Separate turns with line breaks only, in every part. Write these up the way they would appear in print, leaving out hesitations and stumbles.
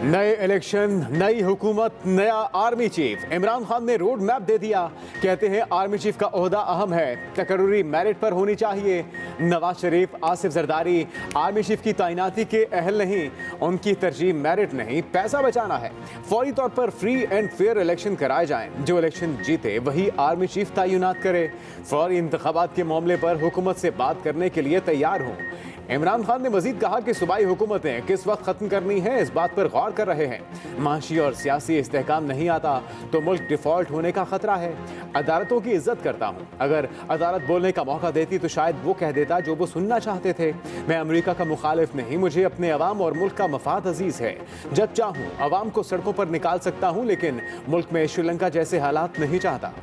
नए इलेक्शन, नई हुकूमत, नया आर्मी चीफ। इमरान खान ने रोड मैप दे दिया। कहते हैं आर्मी चीफ का ओहदा अहम है, तकर्रुरी मेरिट पर होनी चाहिए। नवाज शरीफ, आसिफ जरदारी आर्मी चीफ की तैनाती के अहल नहीं, उनकी तरजीह मेरिट नहीं, पैसा बचाना है। फौरी तौर पर फ्री एंड फेयर इलेक्शन कराए जाएं। जो इलेक्शन जीते वही आर्मी चीफ तैनात करे। फौरी इंतखाबात के मामले पर हुकूमत से बात करने के लिए तैयार हों। इमरान खान ने मजीद कहा कि सूबाई हुकूमतें किस वक्त खत्म करनी है, इस बात पर गौर कर रहे हैं। माशी और सियासी इस्तेहकाम नहीं आता तो मुल्क डिफॉल्ट होने का खतरा है। अदालतों की इज्जत करता हूँ, अगर अदालत बोलने का मौका देती तो शायद वो कह देता जो वो सुनना चाहते थे। मैं अमेरिका का मुखालिफ नहीं, मुझे अपने अवाम और मुल्क का मफाद अजीज है। जब चाहूँ अवाम को सड़कों पर निकाल सकता हूँ, लेकिन मुल्क में श्रीलंका जैसे हालात नहीं चाहता।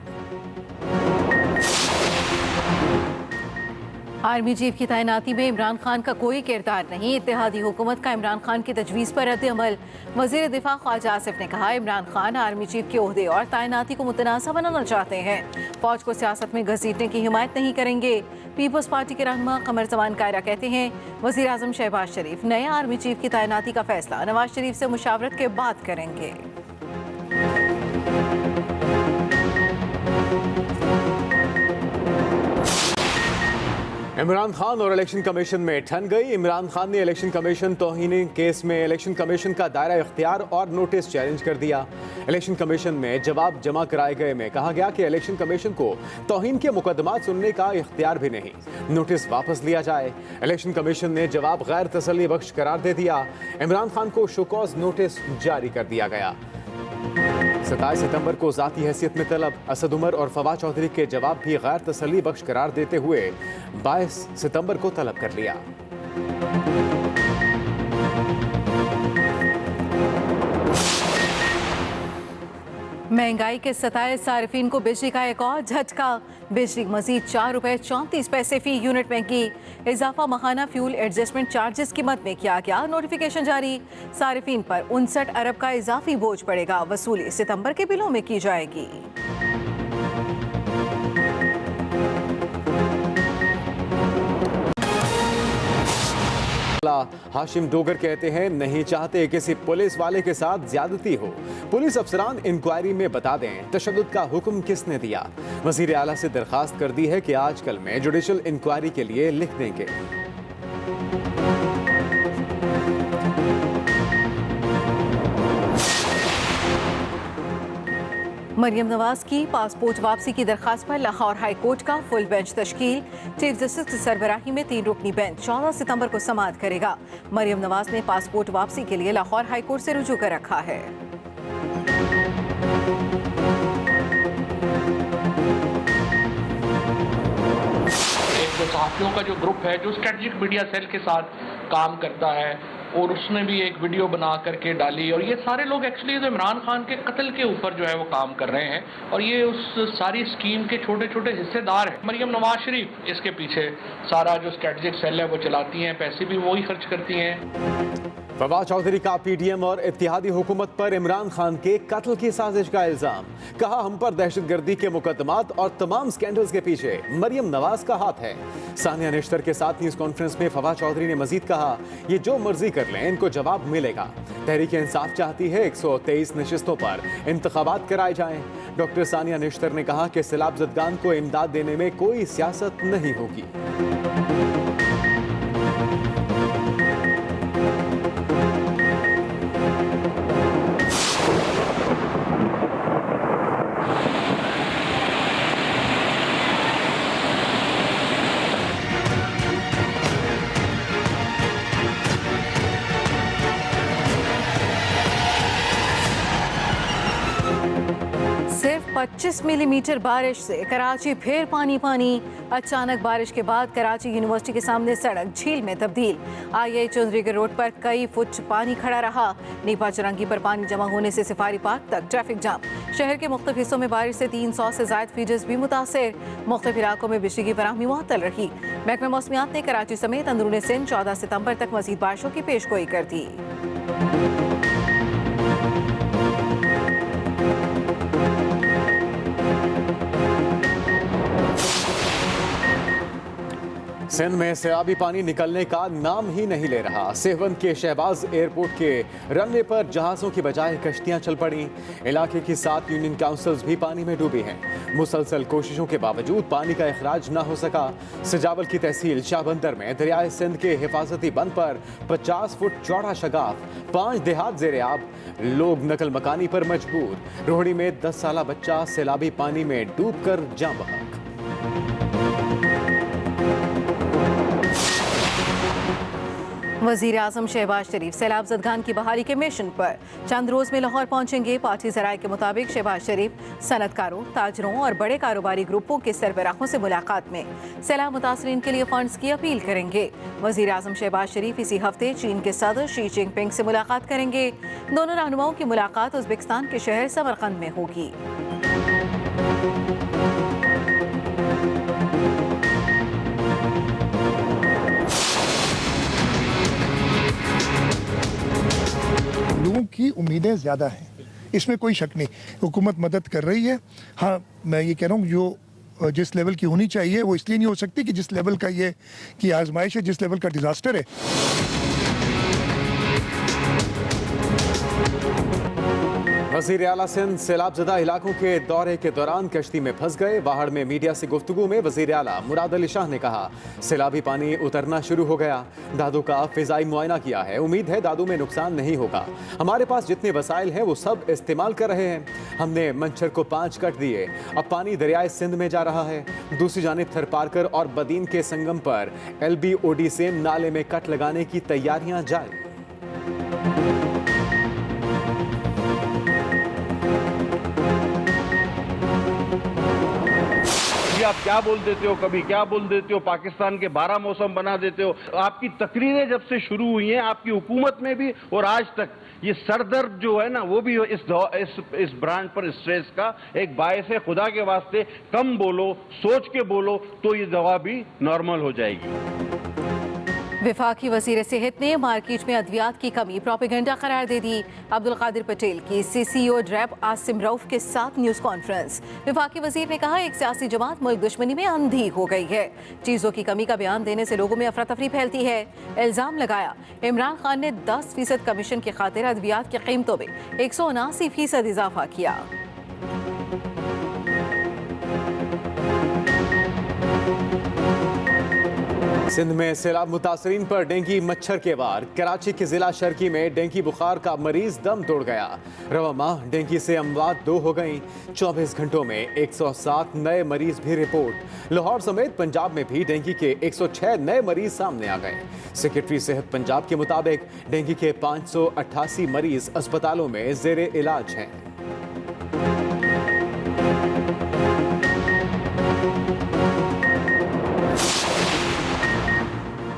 आर्मी चीफ की तैनाती में इमरान खान का कोई किरदार नहीं। इत्तेहादी हुकूमत का इमरान खान की तजवीज़ पर रद्द अमल। वज़ीर दिफा ख्वाजा आसिफ ने कहा, इमरान खान आर्मी चीफ के ओहदे और तैनाती को मुतनासा बनाना चाहते हैं। फौज को सियासत में घसीटने की हिमायत नहीं करेंगे। पीपल्स पार्टी के रहनुमा कमर जमान कायरा कहते हैं, वज़ीर आज़म शहबाज शरीफ नए आर्मी चीफ की तैनाती का फैसला नवाज शरीफ से मुशावरत के बाद करेंगे।
इमरान खान और इलेक्शन कमीशन में ठन गई। इमरान खान ने इलेक्शन कमीशन तौहीन केस में इलेक्शन कमीशन का दायरा इख्तियार और नोटिस चैलेंज कर दिया। इलेक्शन कमीशन में जवाब जमा कराए गए में कहा गया कि इलेक्शन कमीशन को तौहीन के मुकदमात सुनने का इख्तियार भी नहीं, नोटिस वापस लिया जाए। इलेक्शन कमीशन ने जवाब गैर तसल्ली बख्श करार दे दिया। इमरान खान को शोकॉज नोटिस जारी कर दिया गया। 27 सितंबर को जाती हैसियत में तलब। असद उमर और फवाद चौधरी के जवाब भी गैर तसल्ली बख्श करार देते हुए 22 सितंबर को तलब कर लिया।
महंगाई के सताए सारिफीन को बिजली का एक और झटका। बिजली मजीद ₹4.34 फी यूनिट महंगी। इजाफा माहाना फ्यूल एडजस्टमेंट चार्जेस की मद में किया गया। नोटिफिकेशन जारी। सारिफीन पर 59 अरब का इजाफी बोझ पड़ेगा। वसूली सितंबर के बिलों में की जाएगी।
हाशिम डोगर कहते हैं, नहीं चाहते किसी पुलिस वाले के साथ ज्यादती हो। पुलिस अफसरान इंक्वायरी में बता दें तशद्दुद का हुक्म किसने दिया। वजीर आला से दरखास्त कर दी है कि आजकल में जुडिशल इंक्वायरी के लिए लिख देंगे।
मरियम नवाज की पासपोर्ट वापसी की दरखास्त पर लाहौर हाई कोर्ट का फुल बेंच तश्कील। चीफ जस्टिस की सरबराही में 3 रुकनी बेंच 14 सितंबर को समाअत करेगा। मरियम नवाज ने पासपोर्ट वापसी के लिए लाहौर हाई कोर्ट से रुजू कर रखा है।
जो सहाफ़ियों का जो ग्रुप है जो स्ट्रेटजिक मीडिया सेल के साथ काम करता है, और उसने भी एक वीडियो बना करके डाली, और ये सारे लोग एक्चुअली इमरान खान के कत्ल के ऊपर जो है वो काम कर रहे हैं, और ये उस सारी स्कीम के छोटे छोटे हिस्सेदार हैं। मरियम नवाज शरीफ इसके पीछे सारा जो स्ट्रेटजिक सेल है वो चलाती हैं, पैसे भी वही खर्च करती हैं।
फवाद चौधरी का पीडीएम और इत्तेहादी हुकूमत पर इमरान खान के कत्ल की साजिश का इल्जाम। कहा, हम पर दहशतगर्दी के मुकदमात और तमाम स्कैंडल्स के पीछे मरियम नवाज का हाथ है। सानिया निश्तर के साथ न्यूज कॉन्फ्रेंस में फवाद चौधरी ने मजीद कहा, ये जो मर्जी कर लें, इनको जवाब मिलेगा। तहरीक इंसाफ चाहती है 123 नशिस्तों पर इंतखाबात कराए जाएं। डॉक्टर सानिया निश्तर ने कहा कि सैलाब ज़दगान को इमदाद देने में कोई सियासत नहीं होगी।
सिर्फ 25 मिलीमीटर बारिश से कराची फिर पानी पानी। अचानक बारिश के बाद कराची यूनिवर्सिटी के सामने सड़क झील में तब्दील। आई चौधरी रोड पर कई फुट पानी खड़ा रहा। नीपा चरंगी पर पानी जमा होने से सिफारी पार्क तक ट्रैफिक जाम। शहर के मुख्तलिफ हिस्सों में बारिश से 300 से ज्यादा फीडर्स भी मुतासिर। मुख्तलिफ इलाकों में बिजली की फराहमी मुअत्तल रही। महकमा मौसमियात ने कराची समेत अंदरूनी सिंध 14 सितंबर तक मजीद बारिशों की पेशगोई कर दी।
सिंध में सैलाबी पानी निकलने का नाम ही नहीं ले रहा। सेहवन के शहबाज एयरपोर्ट के रनवे पर जहाजों की बजाय कश्तियां चल पड़ी। इलाके की 7 यूनियन काउंसिल्स भी पानी में डूबी हैं। मुसलसल कोशिशों के बावजूद पानी का इखराज न हो सका। सजावल की तहसील शाहबंदर में दरियाए सिंध के हिफाजती बंद पर 50 फुट चौड़ा शगाफ, 5 देहात जेरे आब, लोग नकल मकानी पर मजबूर। रोहड़ी में 10 साला बच्चा सैलाबी पानी में डूब कर जाँ बहक।
वजीर आजम शहबाज शरीफ सैलाब जदगान की बहाली के मिशन पर चंद रोज में लाहौर पहुंचेंगे। पार्टी जराये के मुताबिक शहबाज शरीफ सनतकारों, ताजरों और बड़े कारोबारी ग्रुपों के सरबराहों से मुलाकात में सैलाब मुतासरीन के लिए फंड्स की अपील करेंगे। वजीर आजम शहबाज शरीफ इसी हफ्ते चीन के सदर शी जिनपिंग से मुलाकात करेंगे। दोनों रहनुमाओं की मुलाकात उज्बेकिस्तान के शहर समरकंद में होगी।
लोगों की उम्मीदें ज़्यादा हैं, इसमें कोई शक नहीं। हुकूमत मदद कर रही है। हाँ, मैं ये कह रहा हूँ जो जिस लेवल की होनी चाहिए वो इसलिए नहीं हो सकती कि जिस लेवल का ये की आजमाइश है, जिस लेवल का डिज़ास्टर है।
वज़ीर आला सिंध सैलाबज़दा इलाकों के दौरे के दौरान कश्ती में फंस गए। वाहड़ में मीडिया से गुफ्तगू में वज़ीर आला मुराद अली शाह ने कहा, सैलाबी पानी उतरना शुरू हो गया। दादू का फ़िज़ाई मुआयना किया है। उम्मीद है दादू में नुकसान नहीं होगा। हमारे पास जितने वसाइल हैं वो सब इस्तेमाल कर रहे हैं। हमने मंछर को 5 कट दिए। अब पानी दरियाए सिंध में जा रहा है। दूसरी जानिब थरपारकर और बदीन के संगम पर LBOD से नाले में कट लगाने की तैयारियां जारी।
आप क्या बोल देते हो, कभी क्या बोल देते हो, पाकिस्तान के 12 मौसम बना देते हो। आपकी तकरीरें जब से शुरू हुई हैं आपकी हुकूमत में भी और आज तक, ये सरदर्द जो है ना वो भी इस ब्रांड पर स्ट्रेस का एक बायस है। खुदा के वास्ते कम बोलो, सोच के बोलो तो ये दवा भी नॉर्मल हो जाएगी।
विफाकी वजीर सेहत ने मार्केट में अद्वियात की कमी प्रोपेगेंडा करार दे दी। अब्दुल कादिर पटेल की CCO ड्रैप आसिम रऊफ के साथ न्यूज़ कॉन्फ्रेंस। विफाकी वजीर ने कहा, एक सियासी जमात मुल्क दुश्मनी में अंधी हो गई है। चीज़ों की कमी का बयान देने से लोगों में अफरा तफरी फैलती है। इल्ज़ाम लगाया, इमरान खान ने 10% कमीशन की खातिर अद्वियात की कीमतों में 179% इजाफा किया।
सिंध में सैलाब मुतासरीन पर डेंगू मच्छर के वार। कराची के जिला शर्की में डेंगू बुखार का मरीज दम तोड़ गया। रवा माह डेंगू से अमवात 2 हो गई। 24 घंटों में 107 नए मरीज भी रिपोर्ट। लाहौर समेत पंजाब में भी डेंगू के 106 नए मरीज सामने आ गए। सेक्रेटरी सेहत पंजाब के मुताबिक डेंगू के 588 मरीज अस्पतालों में जेरे इलाज हैं।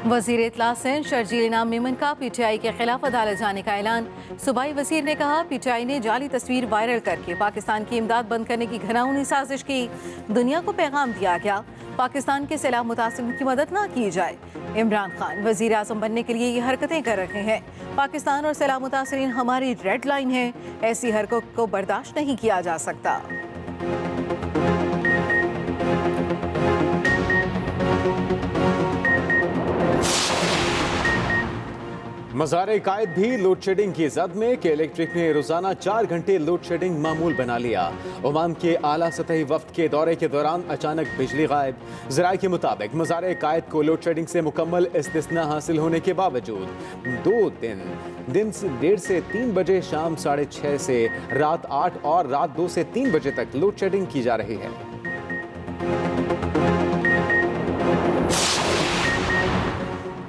वजीर इत्तला सिंध शर्जील इनाम मेमन का PTI के खिलाफ अदालत जाने का ऐलान। सूबाई वजीर ने कहा, PTI ने जाली तस्वीर वायरल करके पाकिस्तान की इमदाद बंद करने की घिनौनी साजिश की। दुनिया को पैगाम दिया गया, पाकिस्तान के सैलाब मुतासिरीन की मदद ना की जाए। इमरान खान वजीर आजम बनने के लिए ये हरकतें कर रहे हैं। पाकिस्तान और सैलाब मुतासिरीन हमारी रेड लाइन है। ऐसी हरकत को बर्दाश्त नहीं किया जा सकता।
मज़ार कायद भी लोड शेडिंग की जद में कि इलेक्ट्रिक ने रोजाना 4 घंटे लोड शेडिंग मामूल बना लिया। ओमान के आला सतही वफ्द के दौरे के दौरान अचानक बिजली गायब। ज़राए के मुताबिक मज़ार कायद को लोड शेडिंग से मुकम्मल इस्तिस्ना हासिल होने के बावजूद 2 दिन 1:30 से 3 बजे, शाम 6:30 से रात 8 और रात 2 से 3 बजे तक लोड शेडिंग की जा रही है।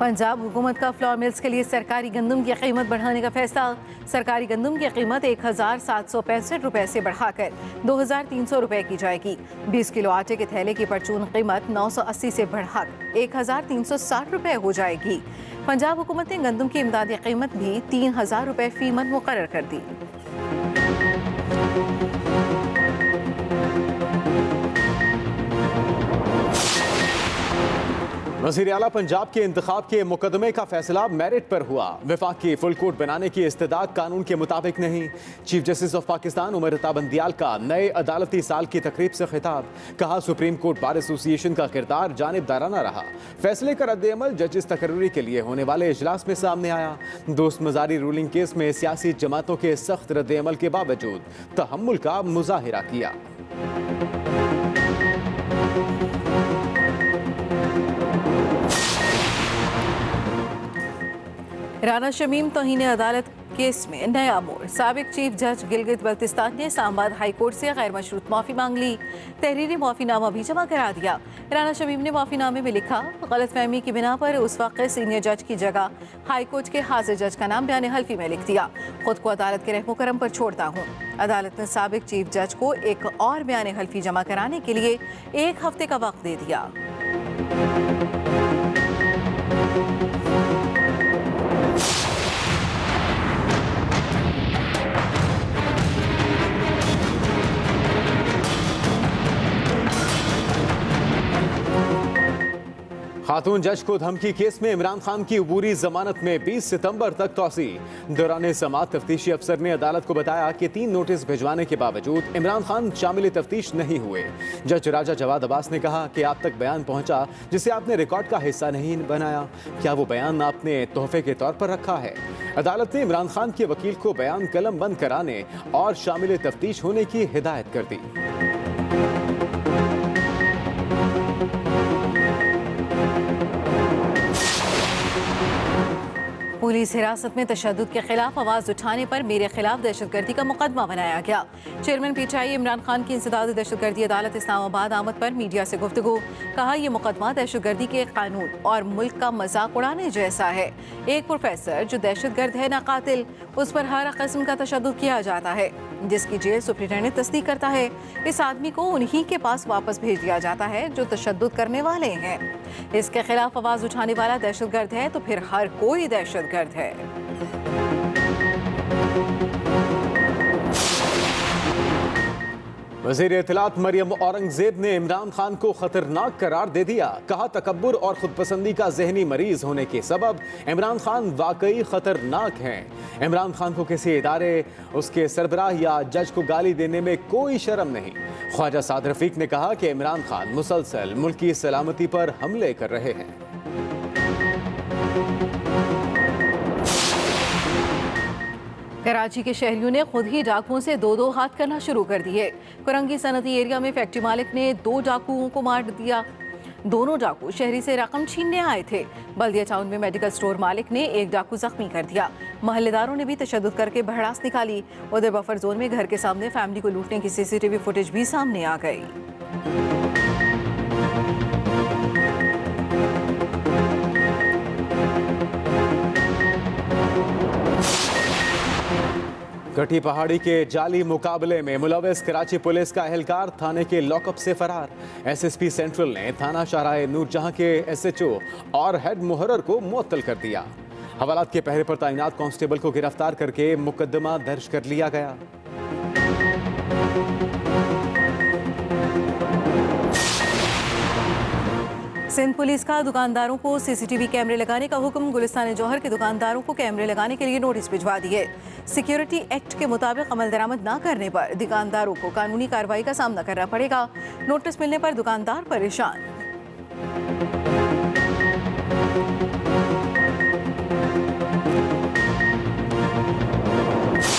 पंजाब हुकूमत का फ्लोर मिल्स के लिए सरकारी गंदम की कीमत बढ़ाने का फैसला। सरकारी गंदम की कीमत 1765 रुपये से बढ़ाकर 2300 रुपये की जाएगी। 20 किलो आटे के थैले की परचून कीमत 980 से बढ़ाकर 1360 रुपये हो जाएगी। पंजाब हुकूमत ने गंदम की इमदादी कीमत भी 3000 रुपये फी मन मुकर्रर कर दी।
वज़ीर आला पंजाब के इंतखाब के मुकदमे का फैसला मेरिट पर हुआ। विफाक की फुल कोर्ट बनाने की इस्तेदाद कानून के मुताबिक नहीं। Chief justice of Pakistan Umar Ata Bandial का नए अदालती साल की तकरीब से खिताब। कहा सुप्रीम कोर्ट बार एसोसिएशन का किरदार जानिबदाराना रहा। फैसले का रद्द-ए-अमल जजेस तकर्री के लिए होने वाले इजलास में सामने आया। दोस्त मजारी रूलिंग केस में सियासी जमातों के सख्त रद्द-ए-अमल के बावजूद तहम्मुल का मुजाहिरा किया।
राना शमीम तौहीन अदालत केस में नया मोड़। साबिक चीफ जज गिलगित बल्तिस्तान ने इस्लामाबाद हाई कोर्ट से गैर मशरूत माफ़ी मांग ली। तहरीरी माफ़ीनामा भी जमा करा दिया। राना शमीम ने माफ़ीनामे में लिखा, गलतफहमी की बिना पर उस वक्त सीनियर जज की जगह हाई कोर्ट के हाजिर जज का नाम बयान हल्फी में लिख दिया। खुद को अदालत के रहमो करम पर छोड़ता हूँ। अदालत ने साबिक चीफ जज को एक और बयान हल्फी जमा कराने के लिए 1 हफ्ते का वक्त दे दिया।
खातून जज को धमकी केस में इमरान खान की अबूरी जमानत में 20 सितंबर तक तौसी। दौरान समाअत तफ्तीशी अफसर ने अदालत को बताया कि 3 नोटिस भिजवाने के बावजूद इमरान खान शामिल तफ्तीश नहीं हुए। जज राजा जवाद अब्बास ने कहा कि आप तक बयान पहुंचा जिसे आपने रिकॉर्ड का हिस्सा नहीं बनाया। क्या वो बयान आपने तोहफे के तौर पर रखा है? अदालत ने इमरान खान के वकील को बयान कलम बंद कराने और शामिल तफ्तीश होने की हिदायत कर दी।
पुलिस हिरासत में तशद्दुद के खिलाफ आवाज उठाने पर मेरे खिलाफ दहशतगर्दी का मुकदमा बनाया गया। चेयरमैन पीटीआई इमरान खान की इंसदाद दहशतगर्दी अदालत इस्लामाबाद आमद पर मीडिया से गुफ्तगू। कहा, यह मुकदमा दहशतगर्दी के कानून और मुल्क का मजाक उड़ाने जैसा है। एक प्रोफेसर जो दहशतगर्द है ना कातिल, उस पर हर किस्म का तशद्दुद किया जाता है, जिसकी जेल सुप्रीटेंडेंट तस्दीक करता है। इस आदमी को उन्हीं के पास वापस भेज दिया जाता है जो तशद्दुद करने वाले हैं। इसके खिलाफ आवाज उठाने वाला दहशतगर्द है तो फिर हर कोई दहशतगर्द है।
वज़ीर इत्तलात मरियम औरंगजेब ने इमरान खान को खतरनाक करार दे दिया। कहा, तकब्बुर और खुदपसंदी का जहनी मरीज होने के सबब इमरान खान वाकई खतरनाक हैं। इमरान खान को किसी इदारे, उसके सरबराह या जज को गाली देने में कोई शर्म नहीं। ख्वाजा साद रफीक ने कहा कि इमरान खान मुसलसल मुल्क की सलामती पर हमले कर रहे हैं।
कराची के शहरियों ने खुद ही डाकुओं से 2-2 हाथ करना शुरू कर दिए। कुरंगी सनती एरिया में फैक्ट्री मालिक ने 2 डाकुओं को मार दिया। दोनों डाकू शहरी से रकम छीनने आए थे। बल्दिया टाउन में मेडिकल स्टोर मालिक ने 1 डाकू जख्मी कर दिया। महल्लेदारों ने भी तशद्दुद करके भड़ास निकाली। उधर बफर जोन में घर के सामने फैमिली को लूटने की सीसीटीवी फुटेज भी सामने आ गई।
कटी पहाड़ी के जाली मुकाबले में मुलविस कराची पुलिस का एहलकार थाने के लॉकअप से फरार। एसएसपी सेंट्रल ने थाना शाहराह नूरजहां के एसएचओ और हेड मुहर्रर को मुअत्तल कर दिया। हवालात के पहरे पर तैनात कांस्टेबल को गिरफ्तार करके मुकदमा दर्ज कर लिया गया।
सिंध पुलिस का दुकानदारों को सीसीटीवी कैमरे लगाने का हुक्म। गुलिस्तान जौहर के दुकानदारों को कैमरे लगाने के लिए नोटिस भिजवा दिए। सिक्योरिटी एक्ट के मुताबिक अमल दरामद न करने पर दुकानदारों को कानूनी कार्रवाई का सामना करना पड़ेगा। नोटिस मिलने पर दुकानदार परेशान।